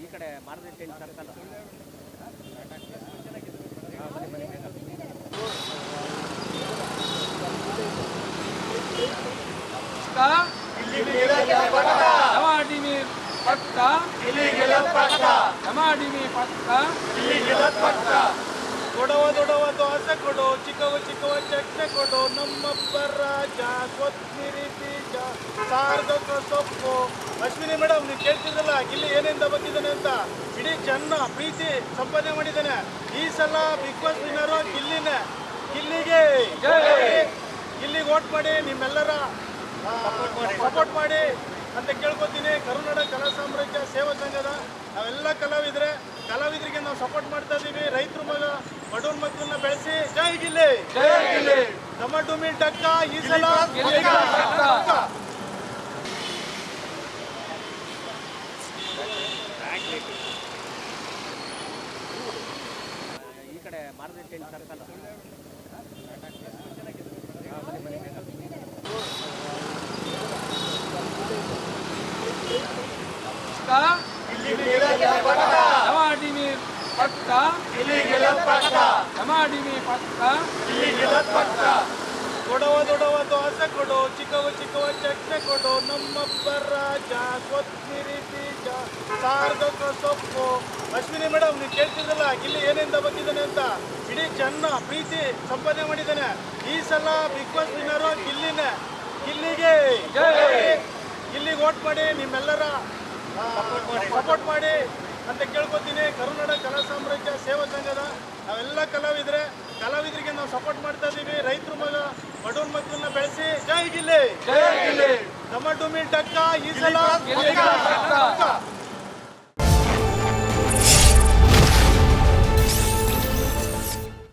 ಈ ಕಡೆ market circle Kodava ದೊಡವ dosa ಕೊಡು, ಚಿಕ್ಕವ ಚಿಕ್ಕವ ಚಟ್ನಿ ಕೊಡು, ನಮ್ಮಬ್ಬ ರಾಜ ಕೊತ್ಮಿರಿ ಬೀಜ ಸಾರ್ಧಕ ಸೊಪ್ಪು. ಅಶ್ವಿನಿ ಮೇಡಮ್, ನೀವು ಕೇಳ್ತಿದ್ರಲ್ಲ ಗಿಲ್ಲಿ ಏನಿಂದ ಬಂದಿದ್ದಾನೆ ಅಂತ. ಇಡೀ ಜನ ಪ್ರೀತಿ ಸಂಪಾದನೆ ಮಾಡಿದ್ದಾನೆ. ಈ ಸಲ ಬಿಗ್ ಬಾಸ್ ವಿನ್ನರು ಗಿಲ್ಲಿಗೆ ಗಿಲ್ಲಿಗೆ ವೋಟ್ ಮಾಡಿ, ನಿಮ್ಮೆಲ್ಲರ ಸಪೋರ್ಟ್ ಮಾಡಿ ಅಂತ ಕೇಳ್ಕೊತೀನಿ. ಕರುನಾಡ ಕಲಾ ಸಾಮ್ರಾಜ್ಯ ಸೇವಾ ಸಂಘದ ನಾವೆಲ್ಲ ಕಲಾವಿದರಿಗೆ ನಾವು ಸಪೋರ್ಟ್ ಮಾಡ್ತಾ ಇದ್ದೀವಿ. ರೈತರ ಮಗ ಬಡವ್ರ ಮಕ್ಕಳನ್ನ ಬೆಳೆಸಿ ಜೈ ಗಿಲ್ಲಿ, ಡಮಡುಮಿ ಡಕ್ಕ ಈ ಸಲ ಈ ಕಡೆ ಮಾರ್ಕೆಟ್ ಸರ್ಕಲ್ ಕೊಡವ ದೊಡವ ದೋಸೆ ಕೊಡು, ಚಿಕ್ಕವ ಚಿಕ್ಕವ ಚಟ್ನಿ ಕೊಡು, ನಮ್ಮಬ್ಬ ರಾಜ ಕೊತ್ಮಿರಿ ಬೀಜ ಸಾರ್ಧಕ ಸೊಪ್ಪು. ಅಶ್ವಿನಿ ಮೇಡಮ್, ನೀವು ಕೇಳ್ತಿದ್ರಲ್ಲ ಗಿಲ್ಲಿ ಏನಿಂದ ಬಂದಿದ್ದಾನೆ ಅಂತ. ಇಡೀ ಜನ ಪ್ರೀತಿ ಸಂಪಾದನೆ ಮಾಡಿದ್ದಾನೆ. ಈ ಸಲ ಬಿಗ್ ಬಾಸ್ ವಿನ್ನರು ಗಿಲ್ಲಿಗೆ ವೋಟ್ ಮಾಡಿ, ನಿಮ್ಮೆಲ್ಲರ ಸಪೋರ್ಟ್ ಮಾಡಿ ಅಂತ ಕೇಳ್ಕೊತೀನಿ. ಕರುನಾಡ ಕಲಾ ಸಾಮ್ರಾಜ್ಯ ಸೇವಾ ಸಂಘದ ನಾವೆಲ್ಲ ಕಲಾವಿದರಿಗೆ ನಾವು ಸಪೋರ್ಟ್ ಮಾಡ್ತಾ ಇದ್ದೀವಿ. ರೈತರ ಮಗ ಬಡವ್ರ ಮಕ್ಕಳನ್ನ ಬೆಳೆಸಿ ಜೈ ಗಿಲ್ಲಿ, ಡಮಡುಮಿ ಡಕ್ಕ ಈ ಸಲ